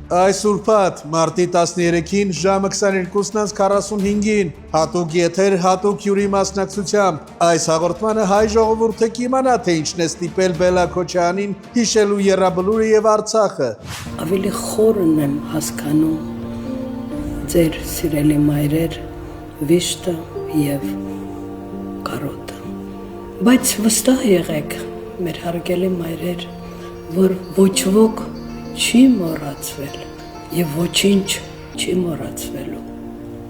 Այս ուրբաթ մարտի 13-ին ժամը 22:45-ին հատուկ եթեր հատուկ հյուրի մասնակցությամբ այս հաղորդմանը հայ ժողովուրդը կիմանա թե ինչն է ստիպել Բելա Քոչարյանին հիշելու եռաբլուրը եւ Արցախը։ Ավելի խորն եմ հասկանում ձեր սիրելի մայրեր Վիշտը եւ Կարոտը։ Բայց վստահ եղեք, մեր հարգելի մայրեր, որ ոչ ոք չի մոռացվել եւ ոչինչ չի մոռացվելու։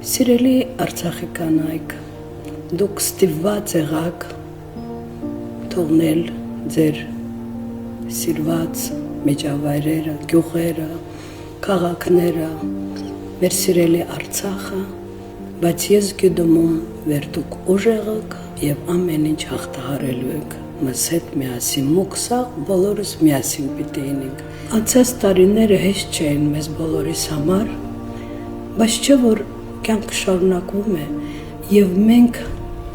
Սիրելի Արցախի կանայք, դուք ստիպված եղաք թողնել ձեր սիրված միջավայրերը, գյուղերը, քաղաքները, մեր սիրելի Արցախը, բայց ես գիտում որ դուք ուժեղ եք եւ ամեն ինչ հաղթահարելու եք։ Մեզ հետ միասին մուքսաղ բոլորս միասին պիտի ինենք։ Անցած տարիները հեշտ չէին մեզ բոլորիս համար, բայց չէ որ կյանքը շարունակվում է եւ մենք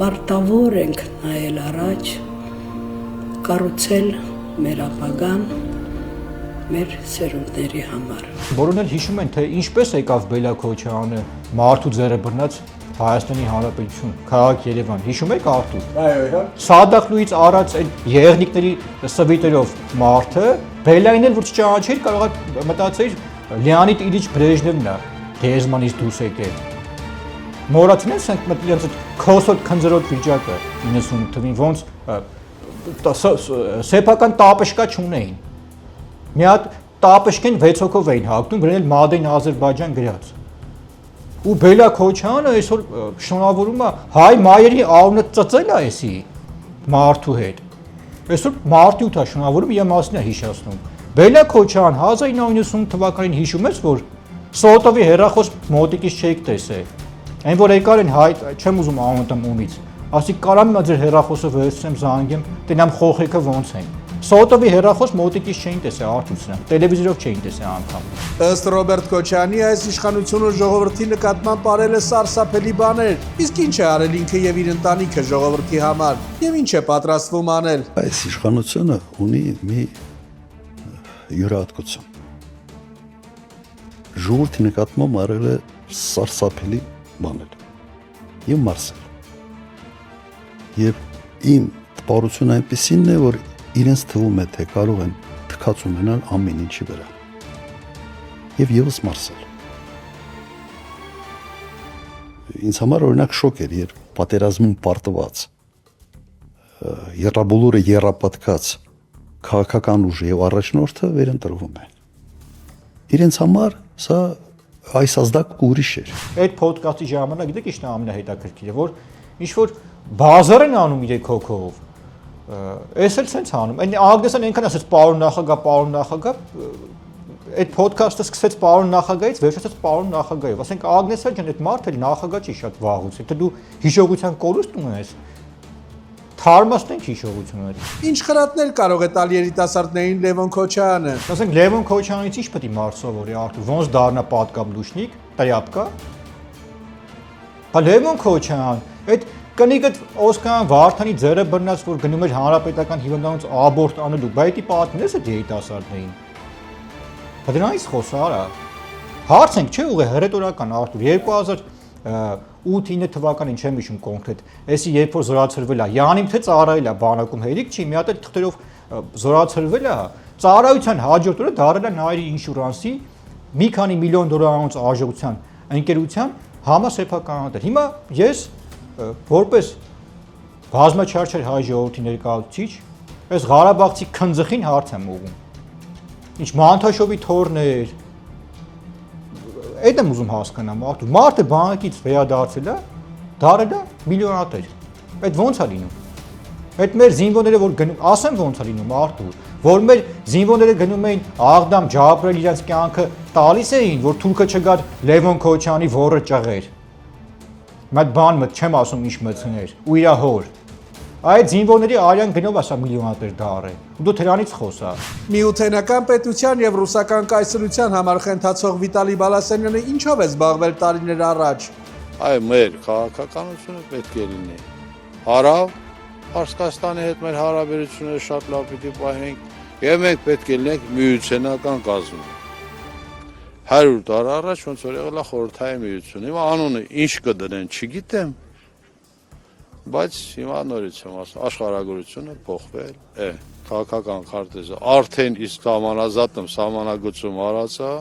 պարտավոր ենք նայել առաջ, կառուցել մեր ապագան մեր սերունդների համար։ Բոլորն էլ հիշում են, թե ինչպես եկավ Բելա Քոչարյանը մարդու ձեռը բռնած Հայաստանի Հանրապետություն, քաղաք Երևան, հիշում եք Արտուր։ Այո։ Սադախլուից առած այն եղնիկների սվիտերով մարդը, Բելային էլ որ չճանաչեր, կարող է մտածեիր Լեոնիդ Իլիչ Բրեժնևն է, Դեզմանից դուրս եկել։ Մոռացել եք իրենց քոսոտ քնձրոտ վիճակը 90 թվին, ոնց սեփական տապշկա չունեին։ Մի հատ տապշկեն 6 հոգով էին հագնում, գրել Մադեն Ադրբեջան գրած։ Ու Բելա Քոչարյանը այսօր շնորհավորում է հայ մայրերի անունը ծծել է էսի մարդու հետ։ Այսօր մարտի 8-ը շնորհավորում եմ մասն է հիշեցնում։ Բելա Քոչարյան 1990 թվականին հիշում ես որ Սոտովի հերախոս մոտիկից չէիք տեսել։ Այն որ եկար են հայ, չեմ ուզում անունը ունից։ Ասի կարամ նա ձեր հերախոսը վերցնեմ զանգեմ, տենամ խոխեքը ոնց են։ Սոտովի հերախոս մոտիկից չէին տեսել արդյունքները, տելևիզորով չէին տեսել անգամ։ Ըստ Ռոբերտ Քոչարյանի այս իշխանությունը ժողովրդի նկատմամբ արել է սարսափելի բաներ, իսկ ինչ է արել ինքը եւ իր ընտանիքը ժողովրդի համար եւ ինչ է պատրաստվում անել։ Այս իշխանությունը ունի մի յուրահատկություն։ Ժողովրդի նկատմամբ արել է սարսափելի բաներ եւ մարսել։ Եվ իմ տպարությունը այնպեսին է, որ իրենց թվում է, թե կարող են թքած ունենալ ամեն ինչի վրա եւ եւս մարսել։ Ինձ համար օրինակ շոկ էր, երբ պատերազմում պարտված եռաբոլորը երապատկած քաղաքական ուժը եւ առաջնորդը վերընտրվում են։ Իրենց համար սա այս ազդակ ուրիշ էր։ Այդ ոդկասթի ժամանակ գիտեք ինչն է ամենահետաքրքիրը, որ ինչ որ բազար են անում իրեք հոգով։ Այս էլ sense անում։ Այն Ագնեսն այնքան ասեց պարոն նախագահ, այդ ոդկասթը սկսեց պարոն նախագահից, վերջացեց պարոն նախագահով։ Ասենք Ագնեսը ջան, այդ մարդը նախագահ չի շատ վաղուց, եթե դու հիշողության կորուստ ունես, թարմացնենք հիշողությունները։ Ինչ խրատներ կարող է տալ երիտասարդներին Լևոն Քոչարյանը։ Ասենք Լևոն Քոչարյանից ինչ պետք է մարդ սովորի Արտուր, ոնց դառնա պատկաբլուշնիկ, տրյապկա։ Հա Լևոն Քոչարյան, այդ կնիկը Օսկան Վարդանի ձեռը բռնած որ գնում էր հանրապետական հիվանդանոց աբորտ անելու, բայց դի պատմես այդ երիտասարդներին։ Հա դրանից խոսարա։ Հարց ենք, չէ՞ ուղղակի հռետորական Արտուր 2008-9 թվականին չեմ հիշում կոնկրետ։ Էսի երբ որ զորացրվել է, յանիմ թե ծառայել է բանակում հերիք չի, մի հատ էլ թղթերով զորացրվել է, ծառայության հաջորդ օրը դարել է Նայիրի ինշուրանսի մի քանի միլիոն դոլարանոց արժողության ընկերության համասեփականատեր։ Հիմա ես որպես բազմաչարչար հայ ժողովրդի ներկայացուցիչ այս Ղարաբաղցի քնձխին հարց եմ ուղղում։ Ինչ Մանթաշովի թորներ, այդ եմ ուզում հասկանամ, մարդը բանակից վերադարձել է, դարել է միլիոնատեր։ Այդ ոնց է լինում։ Այդ մեր զինվորները որ գնում, ասեմ ոնց է լինում Արտուր, որ մեր զինվորները գնում էին Աղդամ, Ջաբրել իրենց կյանքը տալիս էին, որ թուրքը չգար Լևոն Քոչարյանի ворը ճղեր։ Մատ բան մտ չեմ ասում ինչ մտցներ ու իր հոր այդ զինվորների արյան գնով ասա միլիոնատեր դառը ու դու դրանից խոսա Միութենական պետության եւ ռուսական կայսրության համար խենթացող Վիտալի Բալասանյանը ինչով է զբաղվել տարիներ առաջ այ մեր քաղաքականությունը պետք է լինի հարավ Պարսկաստանի հետ մեր հարաբերությունները շատ լավ պիտի պահենք եւ մենք պետք է լինենք միութենական կազմում 100 տարի առաջ ոնց որ եղել է խորհրդային միություն։ Հիմա անունը ինչ կդնեն, չգիտեմ։ Բայց հիմա նորից եմ ասում, աշխարհագրությունը փոխվել է։ Քաղաքական քարտեզը արդեն իսկ համանազատում սահմանագծում արածա։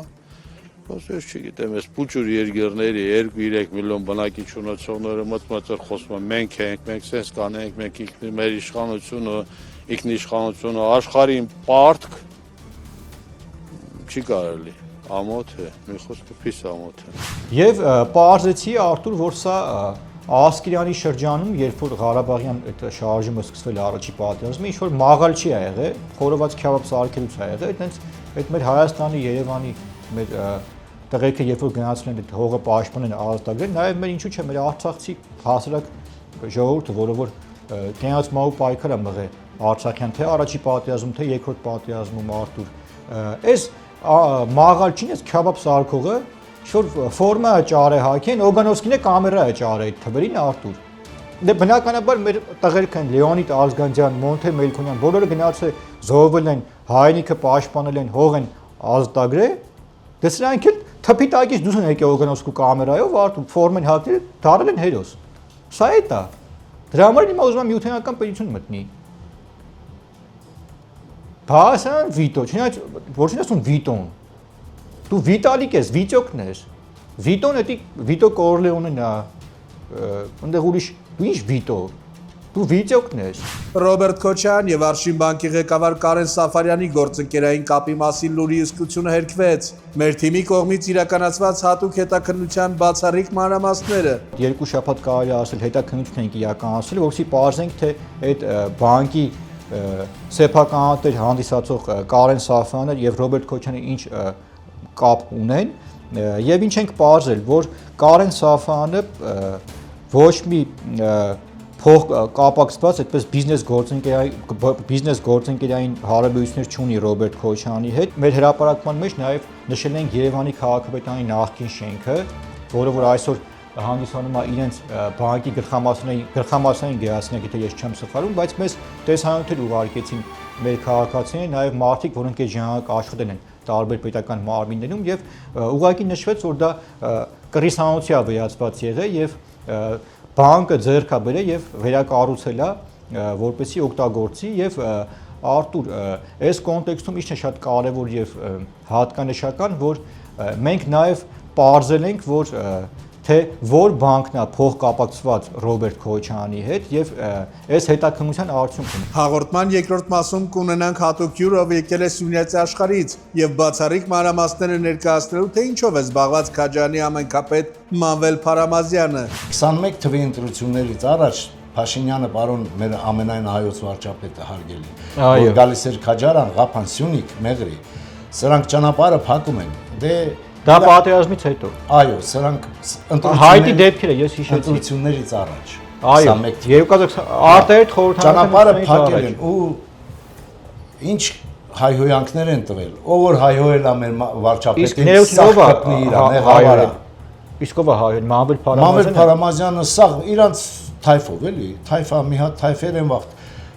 Ոսես չգիտեմ, այս փուճուր երկրների 2-3 միլիոն բնակիչ ունեցողները մտմտել խոսում են մենք ենք, մենք sense կանենք, մենք մեր իշխանությունը, ինքնիշխանությունը աշխարհին պարտք չի կարելի։ Ամոթ է, մի խոսքը փիս ամոթ է։ Եվ պարզեցի Արթուր, որ սա Ասկերյանի շրջանում, երբ որ Ղարաբաղյան այդ շարժումը սկսվել առաջի պատերազմը, ինչ որ մաղալչի ա եղել, խորոված քյաբաբ սարքելուց ա եղել, այդ մեր Հայաստանի, Երևանի մեր տղերքը երբ որ գնացել են այդ հողը պաշտպանեն ազատագրել, նաև մեր ինչու՞ չէ մեր արցախցի հասարակ ժողովուրդը, որը որ կենաց մահու պայքար ա մղել Արցախյան թե առաջի պատերազմում, թե երկրորդ պատերազմում Արթուր, այս մաղալչին, այս քյաբաբ սարքողը Շոր ֆորմա ճարե հակեն, Օգանովսկին է կամերա է ճարե այդ թվերին Արթուր։ Դե բնականաբար մեր տղերք են Լեոնիդ Ազգանցյան, Մոնթե Մելքոնյան, բոլորը գնացել զոհվել են, հայրենիքը պաշտպանել են, հող են ազատագրել։ Դե սրանք էլ թփի տակից դուրս են եկել Օգանովսկու կամերայով Արթուր, ֆորմեն հակել, դարել են հերոս։ Սա է դա։ Դրա համար հիմա ուզում եմ միութենական պետություն մտնի։ Բասան Վիտո, չնայած ոչ ինձ ասում Վիտոն։ Դու Վիտալիկ ես, Վիճոկն ես։ Վիտոն էդի Վիտո Կորլեոնեն է, այնտեղ ուրիշ, դու ինչ Վիտո։ Դու Վիճոկն ես։ Ռոբերտ Քոչարյան եւ Արշին բանկի ղեկավար Կարեն Սաֆարյանի գործընկերային կապի մասին լուրի հսկությունը հերքվեց։ Մեր թիմի կողմից իրականացված հատուկ հետաքննության բացառիկ մանրամասները։ Երկու շաբաթ կարելի ասել հետաքննություն ենք իրականացրել, որովհետեւ պարզենք թե այդ բանկի սեփականատեր հանդիսացող Կարեն Սաֆարյանը եւ Ռոբերտ Քոչյանը ինչ կապ ունեն եւ ինչ ենք պարզել, որ Կարեն Սաֆյանը ոչ մի փող կապակցված այդպես բիզնես գործընկերային հարաբերություններ չունի Ռոբերտ Քոչյանի հետ։ Մեր հրապարակման մեջ նաեւ նշել ենք Երևանի քաղաքապետարանի նախկին շենքը, որը որ այսօր հանդիսանում է իրենց բանկի գլխամասնային գերացնակ, եթե ես չեմ սխալվում, բայց մեզ տեսանյութեր ուղարկեցին մեր քաղաքացիները, նաեւ մարդիկ, որոնք այդ ժամանակ աշխատել են տարբեր պետական մարմիններում եւ ուղղակի նշվեց, որ դա կռիսանոցի է վերածված եղել եւ բանկը ձեռք է բերել եւ վերակառուցել է, որպեսզի օգտագործի եւ Արթուր, այս կոնտեքստում ինչ է շատ կարեւոր եւ հատկանշական, որ մենք նաեւ պարզել ենք, որ թե որ բանկն է փող կապակցված Ռոբերտ Քոչյանի հետ եւ այս հետաքննության արդյունքում Հաղորդման երկրորդ մասում կունենանք հատուկ հյուր, ով եկել է Սյունյաց աշխարհից եւ բացառիկ մանրամասները ներկայացնելու, թե ինչով է զբաղված Քաջարյանի ամենքապետ Մանվել Փարամազյանը։ 21 թվականի ընտրություններից առաջ Փաշինյանը պարոն մեր ամենայն հայոց վարչապետը հարգելի, որ գալիս էր Քաջարյան, Ղափան, Սյունիք, Մեղրի, սրանք ճանապարհը փակում են։ Դե դա պատերազմից հետո։ Այո, սրանք Հայտի դեպքերը ես հիշեցի։ Ընտրություններից առաջ։ Այո, 2020 արտահայտ խորհրդանոցը ճանապարհը փակել են ու ինչ հայհոյանքներ են տվել։ Ով որ հայհոյել է մեր վարչապետին, սա կպնի իրան, ղավարա։ Իսկ ով է հայհոյել Մանվել Մանվել Փարամազյանը սա իրանց թայֆով էլի, թայֆա մի հատ թայֆեր են վաղ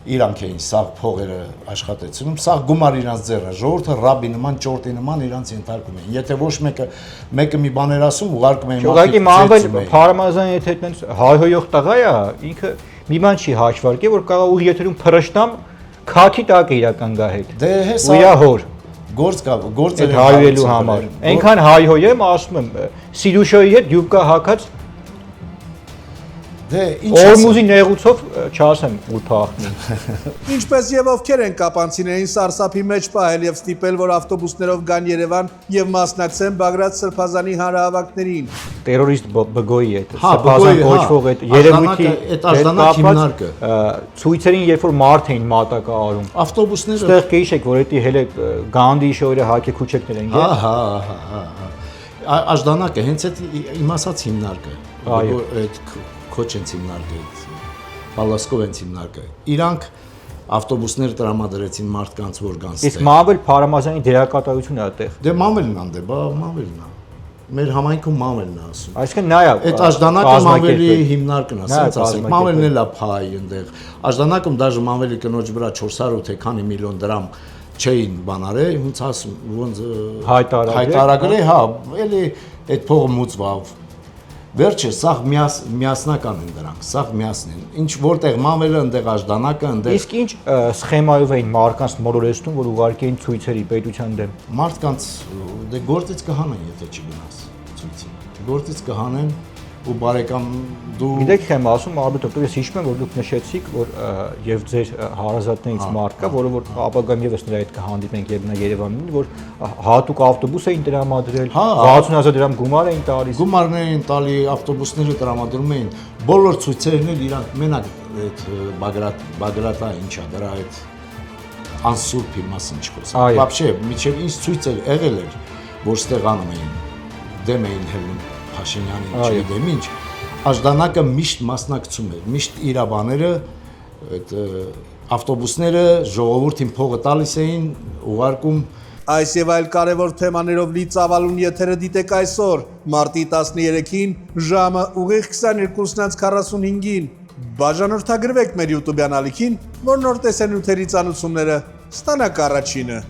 իրանք էին սա փողերը աշխատեցնում, սա գումար իրանց ձեռը, ժողովուրդը ռաբի նման, ճորտի նման իրանց ենթարկում են։ Եթե ոչ մեկը մի բաներ ասում, ուղարկում են մարդիկ։ Ուղղակի Մանվել Փարամազյանը եթե այդպես հայհոյող տղա է, ինքը մի բան չի հաշվարկել, որ կարող ուղի եթերում փրշտամ քաքի տակ է իրական գա հետ։ Դե հեսա։ Ու իա հոր գործեր հայհոյելու համար։ Այնքան հայհոյ եմ, ասում եմ, Սիրուշոյի հետ յուբկա հակած Դե ինչ Օրմուզի նեղուցով չասեմ ուր փախնի։ Ինչպես եւ ովքեր են կապանցիներին սարսափի մեջ պահել եւ ստիպել, որ ավտոբուսներով գան Երևան եւ մասնակցեն Բագրատ Սրբազանի հանրահավաքներին։ Տերորիստ բգոյի այդ Սրբազան կոչվող այդ երևույթի այդ աժդանակ հիմնարկը ցույցերին երբ որ մարդ էին մատակա արում։ Ավտոբուսները Այստեղ կհիշեք, որ դա հենց Գանդի շոյերը հակե քուչեկներ են գել։ Հա։ Աժդանակը հենց այդ իմ ասած հիմնարկը։ Այո։ Այդ Քոչենց հիմնարկը, Պալասկով են հիմնարկը։ Իրանք ավտոբուսներ տրամադրեցին մարդկանց, որ գան ստեղ։ Իսկ Մանվել Փարամազյանի դերակատարությունն է այդտեղ։ Դե Մանվելն ան դե, բա Մանվելն է։ Մեր համայնքում Մանվելն է ասում։ Այսինքն նա է։ Այդ աժդանակը Մանվելի հիմնարկն է, ասած ասենք, Մանվելն էլ է փայ այնտեղ։ Աժդանակում դաժե Մանվելի կնոջ վրա 400 թե քանի միլիոն դրամ չէին բանարե, ոնց ասում, ոնց Հայտարարել, հա, էլի այդ փողը մուծվավ։ Վերջը սա միասնական են դրանք, սա միասն են։ Ինչ որտեղ մամելը, այնտեղ աշդանակը, այնտեղ Իսկ ինչ սխեմայով էին մարդկանց մոլորեցնում, որ ուղարկեին ցույցերի պետության դեմ։ մարդկանց դե գործից կհանեն, եթե չգնաս ցույցի։ Գործից կհանեն ու բարեկամ դու Գիտեք, եմ ասում, Ալբերտ դոկտոր, ես հիշում եմ, որ դուք նշեցիք, որ եւ ձեր հարազատներից մարկա, որը որ ապագայում եւս նրա հետ կհանդիպենք եւ նա Երևանին, որ հատուկ ավտոբուս էին տրամադրել, 60000 դրամ գումար էին տալիս։ գումարներ էին տալի, ավտոբուսները տրամադրում էին, բոլոր ցույցերն էլ իրանք մենակ այդ Բագրատա ինչա դրա այդ անսուրբի մասին չխոսա։ Вообще, միջև ինչ ցույց էր եղել էր, որ ստեղ անում էին, դեմ էին հելնում Փաշինյանին, չգիտեմ ինչ, աշդանակը միշտ մասնակցում էր, միշտ իր բաները, այդ ավտոբուսները ժողովրդին փողը տալիս էին, ուղարկում։ Այս եւ այլ կարևոր թեմաներով լի ծավալուն եթերը դիտեք այսօր, մարտի 13-ին, ժամը ուղիղ 22:45-ին։ Բաժանորդագրվեք մեր YouTube-յան ալիքին, որ նոր տեսանյութերի ծանուցումները ստանաք առաջինը։